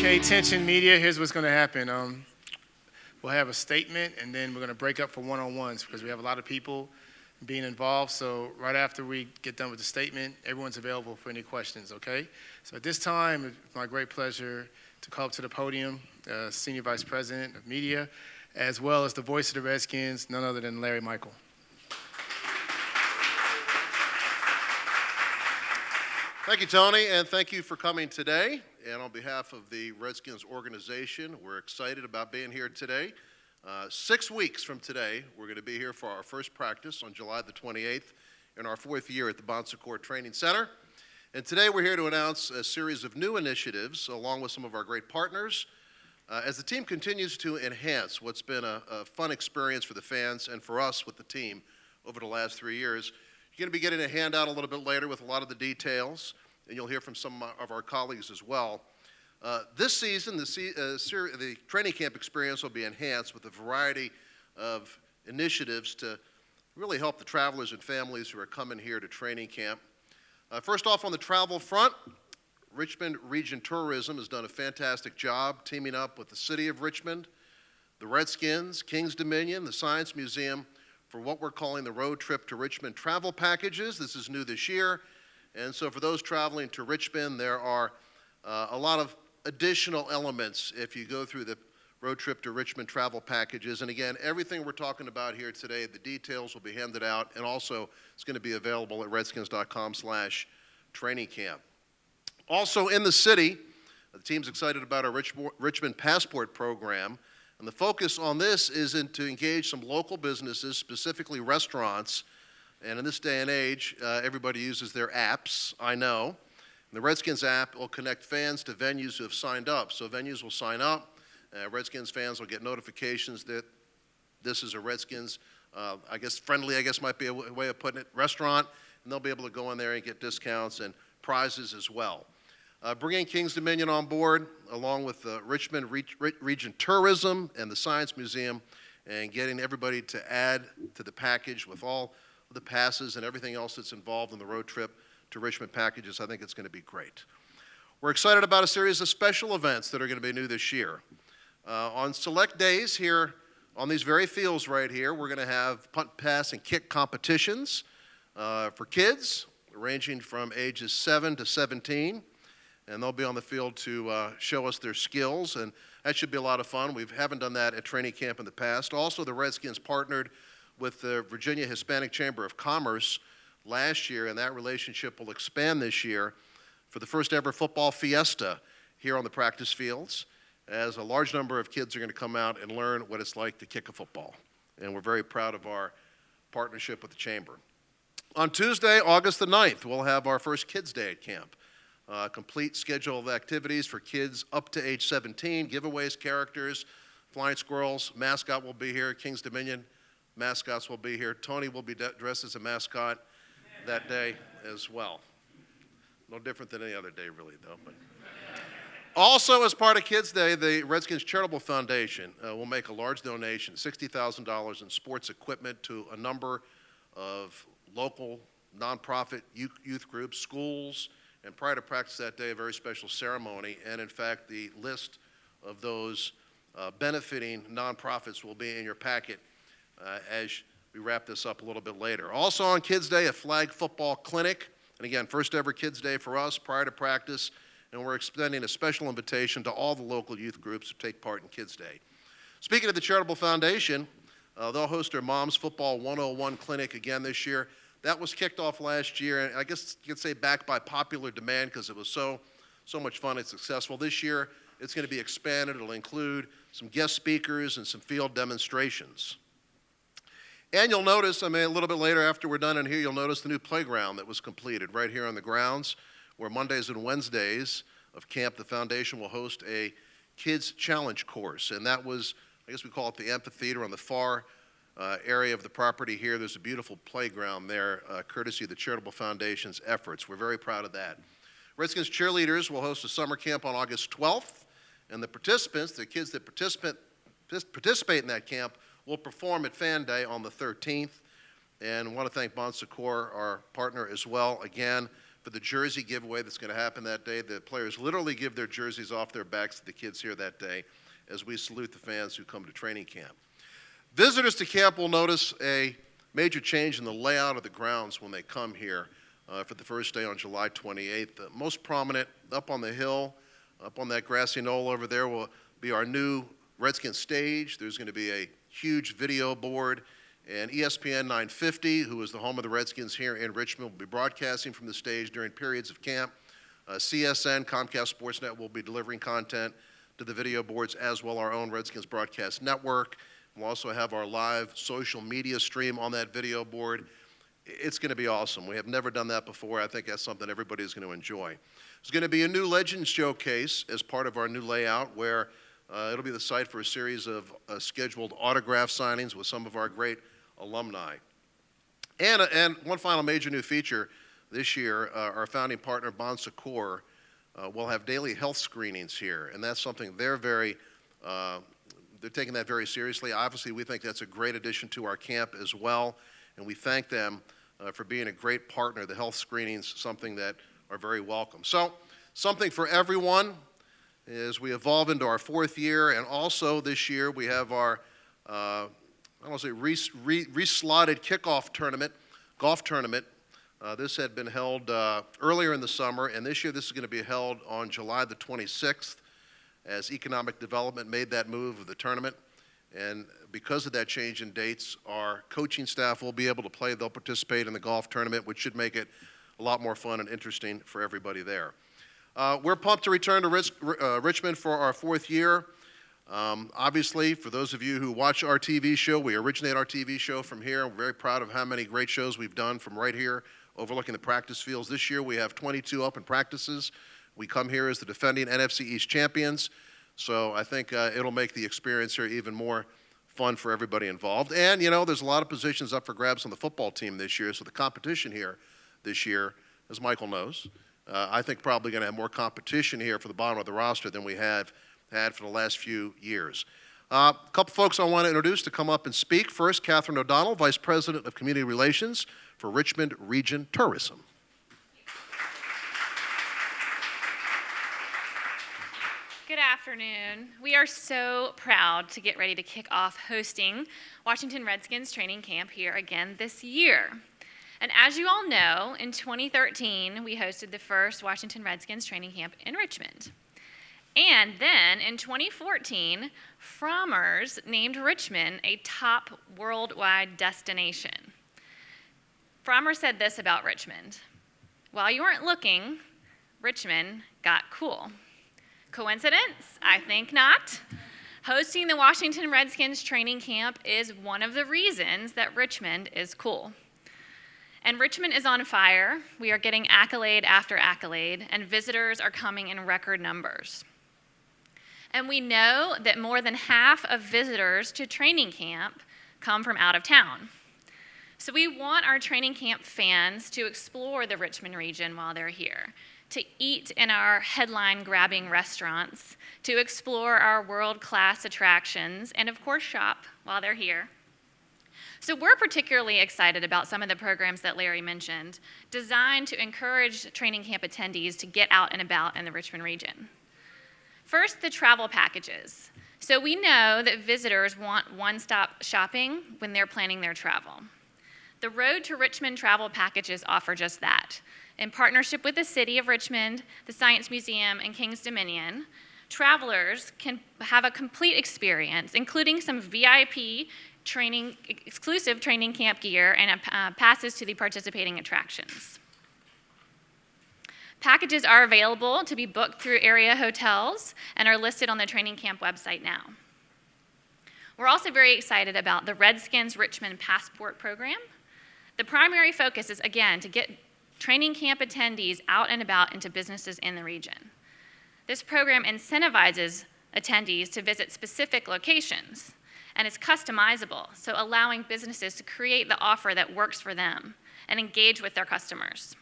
Okay, attention media, here's what's going to happen. We'll have a statement, and then we're going to break up for one-on-ones because we have a lot of people being involved. So right after we get done with the statement, everyone's available for any questions, okay? So at this time, it's my great pleasure to call up to the podium Senior Vice President of Media, as well as the voice of the Redskins, none other than Larry Michael. Thank you, Tony, and thank you for coming today. And on behalf of the Redskins organization, we're excited about being here today. 6 weeks from today, we're going to be here for our first practice on July the 28th in our 4th year at the Bon Secours Training Center. And today we're here to announce a series of new initiatives along with some of our great partners as the team continues to enhance what's been a fun experience for the fans and for us with the team over the last 3 years. You're going to be getting a handout a little bit later with a lot of the details, and you'll hear from some of our colleagues as well. This season, the training camp experience will be enhanced with a variety of initiatives to really help the travelers and families who are coming here to training camp. First off, on the travel front, Richmond Region Tourism has done a fantastic job teaming up with the City of Richmond, the Redskins, Kings Dominion, the Science Museum, for what we're calling the Road Trip to Richmond travel packages. This is new this year. And so for those traveling to Richmond, there are a lot of additional elements if you go through the Road Trip to Richmond travel packages. And again, everything we're talking about here today, the details will be handed out, and also it's going to be available at redskins.com/training camp. Also in the city, the team's excited about our Richmond Passport program. And the focus on this is to engage some local businesses, specifically restaurants. And in this day and age, everybody uses their apps, I know. And the Redskins app will connect fans to venues who have signed up. So venues will sign up. Redskins fans will get notifications that this is a Redskins, friendly might be a way of putting it, restaurant. And they'll be able to go in there and get discounts and prizes as well. Bringing Kings Dominion on board, along with Richmond Region Tourism and the Science Museum, and getting everybody to add to the package with all of the passes and everything else that's involved in the road trip to Richmond packages. I think it's going to be great. We're excited about a series of special events that are going to be new this year. On select days here on these very fields right here, we're going to have punt, pass, and kick competitions for kids ranging from ages 7 to 17. And they'll be on the field to show us their skills, and that should be a lot of fun. We haven't done that at training camp in the past. Also, the Redskins partnered with the Virginia Hispanic Chamber of Commerce last year, and that relationship will expand this year for the first ever football fiesta here on the practice fields, as a large number of kids are going to come out and learn what it's like to kick a football. And we're very proud of our partnership with the Chamber. On Tuesday, August the 9th, we'll have our first Kids Day at camp. Complete schedule of activities for kids up to age 17, giveaways, characters, flying squirrels, mascot will be here, Kings Dominion mascots will be here. Tony will be dressed as a mascot that day as well. No different than any other day, really, though. But also, as part of Kids Day, the Redskins Charitable Foundation will make a large donation, $60,000 in sports equipment to a number of local nonprofit youth groups, schools. And prior to practice that day, a very special ceremony. And in fact, the list of those benefiting nonprofits will be in your packet as we wrap this up a little bit later. Also on Kids Day, a flag football clinic. And again, first ever Kids Day for us prior to practice. And we're extending a special invitation to all the local youth groups to take part in Kids Day. Speaking of the Charitable Foundation, they'll host their Moms Football 101 clinic again this year. That was kicked off last year, and I guess you could say backed by popular demand because it was so much fun and successful. This year, it's going to be expanded. It'll include some guest speakers and some field demonstrations. And you'll notice, a little bit later after we're done in here, you'll notice the new playground that was completed right here on the grounds, where Mondays and Wednesdays of camp, the foundation will host a Kids Challenge course. And that was, I guess we call it the amphitheater on the far area of the property here. There's a beautiful playground there, courtesy of the Charitable Foundation's efforts. We're very proud of that. Redskins cheerleaders will host a summer camp on August 12th, and the participants, the kids that participate in that camp, will perform at Fan Day on the 13th. And I want to thank Bon Secours, our partner as well. Again, for the jersey giveaway that's going to happen that day. The players literally give their jerseys off their backs to the kids here that day as we salute the fans who come to training camp. Visitors to camp will notice a major change in the layout of the grounds when they come here for the first day on July 28th. The most prominent up on the hill, up on that grassy knoll over there, will be our new Redskins stage. There's going to be a huge video board, and ESPN 950, who is the home of the Redskins here in Richmond, will be broadcasting from the stage during periods of camp. CSN, Comcast Sportsnet, will be delivering content to the video boards, as well our own Redskins Broadcast Network. We'll also have our live social media stream on that video board. It's going to be awesome. We have never done that before. I think that's something everybody's going to enjoy. There's going to be a new Legends Showcase as part of our new layout, where it'll be the site for a series of scheduled autograph signings with some of our great alumni. And one final major new feature this year, our founding partner, Bon Secours, will have daily health screenings here, and that's something they're taking that very seriously. Obviously, we think that's a great addition to our camp as well, and we thank them for being a great partner. The health screenings, something that are very welcome. So, something for everyone as we evolve into our fourth year, and also this year we have our, I don't want to say reslotted kickoff tournament, golf tournament. This had been held earlier in the summer, and this year this is going to be held on July the 26th, as Economic Development made that move of the tournament. And because of that change in dates, our coaching staff will be able to play. They'll participate in the golf tournament, which should make it a lot more fun and interesting for everybody there. We're pumped to return to Richmond for our fourth year. Obviously, for those of you who watch our TV show, we originate our TV show from here. We're very proud of how many great shows we've done from right here overlooking the practice fields. This year we have 22 open practices. We come here as the defending NFC East champions, so I think it'll make the experience here even more fun for everybody involved. And, you know, there's a lot of positions up for grabs on the football team this year, so the competition here this year, as Michael knows, I think probably going to have more competition here for the bottom of the roster than we have had for the last few years. A couple folks I want to introduce to come up and speak. First, Catherine O'Donnell, Vice President of Community Relations for Richmond Region Tourism. Good afternoon. We are so proud to get ready to kick off hosting Washington Redskins training camp here again this year. And as you all know, in 2013, we hosted the first Washington Redskins training camp in Richmond. And then in 2014, Frommers named Richmond a top worldwide destination. Frommers said this about Richmond: "While you weren't looking, Richmond got cool." Coincidence? I think not. Hosting the Washington Redskins training camp is one of the reasons that Richmond is cool. And Richmond is on fire. We are getting accolade after accolade, and visitors are coming in record numbers. And we know that more than half of visitors to training camp come from out of town. So we want our training camp fans to explore the Richmond region while they're here, to eat in our headline-grabbing restaurants, to explore our world-class attractions, and of course shop while they're here. So we're particularly excited about some of the programs that Larry mentioned, designed to encourage training camp attendees to get out and about in the Richmond region. First, the travel packages. So we know that visitors want one-stop shopping when they're planning their travel. The Road to Richmond travel packages offer just that. In partnership with the City of Richmond, the Science Museum, and King's Dominion, travelers can have a complete experience, including some VIP exclusive training camp gear and passes to the participating attractions. Packages are available to be booked through area hotels and are listed on the training camp website now. We're also very excited about the Redskins Richmond Passport Program. The primary focus is, again, to get training camp attendees out and about into businesses in the region. This program incentivizes attendees to visit specific locations, and it's customizable, so allowing businesses to create the offer that works for them and engage with their customers.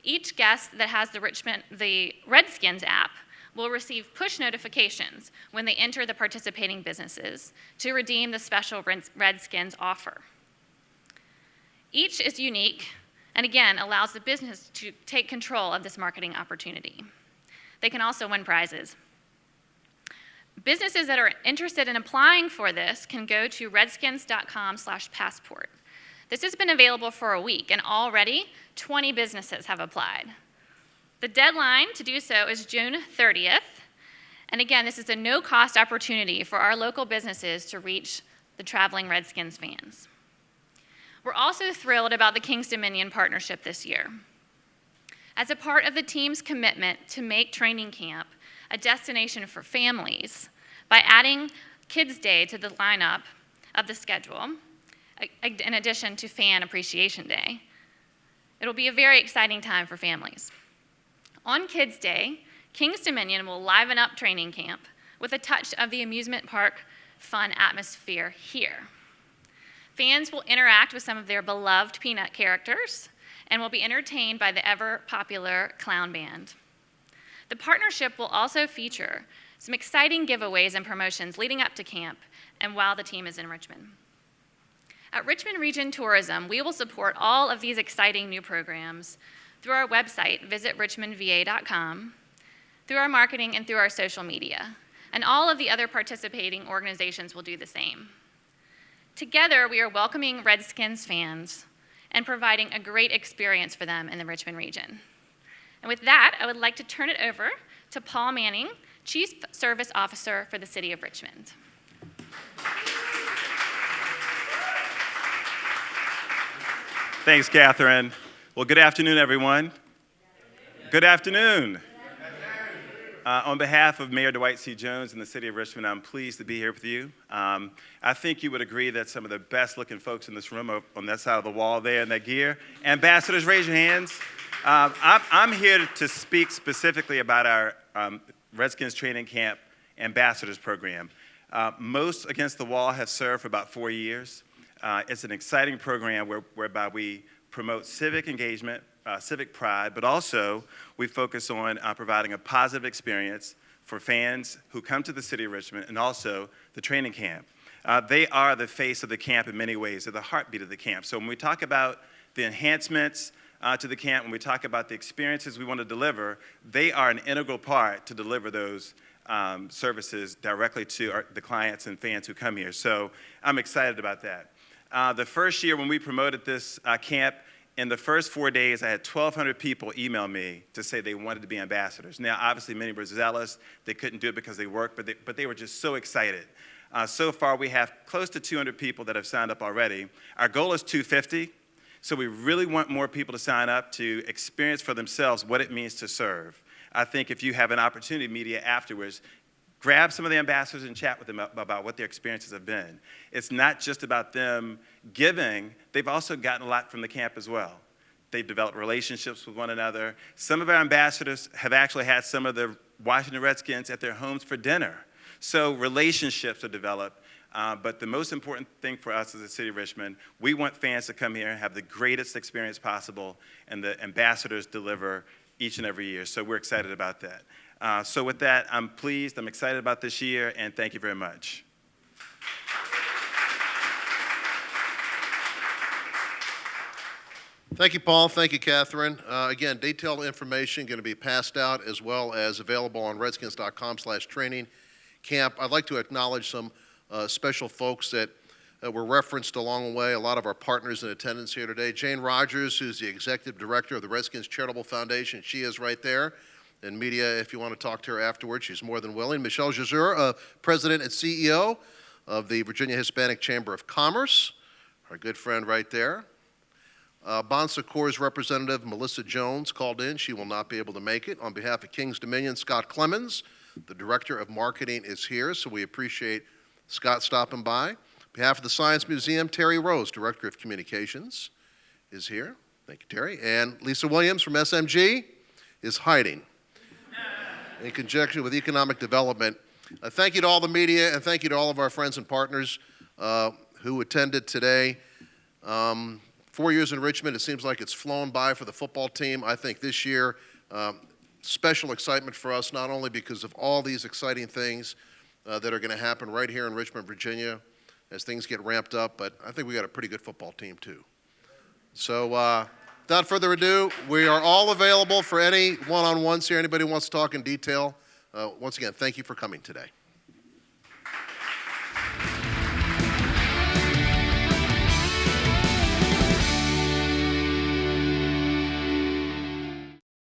Each guest that has the Redskins app will receive push notifications when they enter the participating businesses to redeem the special Redskins offer. Each is unique and again, allows the business to take control of this marketing opportunity. They can also win prizes. Businesses that are interested in applying for this can go to redskins.com/passport. This has been available for a week, and already 20 businesses have applied. The deadline to do so is June 30th, and again, this is a no-cost opportunity for our local businesses to reach the traveling Redskins fans. We're also thrilled about the Kings Dominion partnership this year. As a part of the team's commitment to make training camp a destination for families by adding Kids Day to the lineup of the schedule, in addition to Fan Appreciation Day, it'll be a very exciting time for families. On Kids Day, Kings Dominion will liven up training camp with a touch of the amusement park fun atmosphere here. Fans will interact with some of their beloved Peanut characters and will be entertained by the ever-popular clown band. The partnership will also feature some exciting giveaways and promotions leading up to camp and while the team is in Richmond. At Richmond Region Tourism, we will support all of these exciting new programs through our website, visitrichmondva.com, through our marketing, and through our social media. And all of the other participating organizations will do the same. Together, we are welcoming Redskins fans and providing a great experience for them in the Richmond region. And with that, I would like to turn it over to Paul Manning, Chief Service Officer for the City of Richmond. Thanks, Catherine. Well, good afternoon, everyone. Good afternoon. On behalf of Mayor Dwight Jones and the City of Richmond, I'm pleased to be here with you. I think you would agree that some of the best-looking folks in this room are on that side of the wall there in that gear. Ambassadors, raise your hands. I'm here to speak specifically about our Redskins Training Camp Ambassadors Program. Most Against the Wall have served for about 4 years. It's an exciting program whereby we promote civic engagement, civic pride, but also we focus on providing a positive experience for fans who come to the City of Richmond and also the training camp. They are the face of the camp in many ways. They're the heartbeat of the camp. So when we talk about the enhancements to the camp, when we talk about the experiences we want to deliver, they are an integral part to deliver those services directly to the clients and fans who come here. So I'm excited about that. The first year when we promoted this camp, in the first 4 days, I had 1,200 people email me to say they wanted to be ambassadors. Now, obviously, many were zealous. They couldn't do it because they worked, but they were just so excited. So far, we have close to 200 people that have signed up already. Our goal is 250, so we really want more people to sign up to experience for themselves what it means to serve. I think if you have an opportunity, media afterwards, grab some of the ambassadors and chat with them about what their experiences have been. It's not just about them giving. They've also gotten a lot from the camp as well. They've developed relationships with one another. Some of our ambassadors have actually had some of the Washington Redskins at their homes for dinner. So relationships are developed. But the most important thing for us as the City of Richmond, we want fans to come here and have the greatest experience possible, and the ambassadors deliver each and every year. So we're excited about that. So with that, I'm pleased, I'm excited about this year, and thank you very much. Thank you, Paul. Thank you, Catherine. Again, detailed information going to be passed out as well as available on redskins.com/training camp. I'd like to acknowledge some special folks that were referenced along the way, a lot of our partners in attendance here today. Jane Rogers, who's the Executive Director of the Redskins Charitable Foundation. She is right there. And media, if you want to talk to her afterwards, she's more than willing. Michelle Jazur, President and CEO of the Virginia Hispanic Chamber of Commerce, our good friend right there. Bon Secours representative Melissa Jones called in. She will not be able to make it. On behalf of Kings Dominion, Scott Clemens, the Director of Marketing, is here, so we appreciate Scott stopping by. On behalf of the Science Museum, Terry Rose, Director of Communications, is here. Thank you, Terry. And Lisa Williams from SMG is hiding in conjunction with economic development. Thank you to all the media, and thank you to all of our friends and partners who attended today. 4 years in Richmond, it seems like it's flown by for the football team. I think this year, special excitement for us, not only because of all these exciting things that are going to happen right here in Richmond, Virginia, as things get ramped up, but I think we got a pretty good football team too. So Without further ado, we are all available for any one-on-ones here. Anybody wants to talk in detail? Once again, thank you for coming today.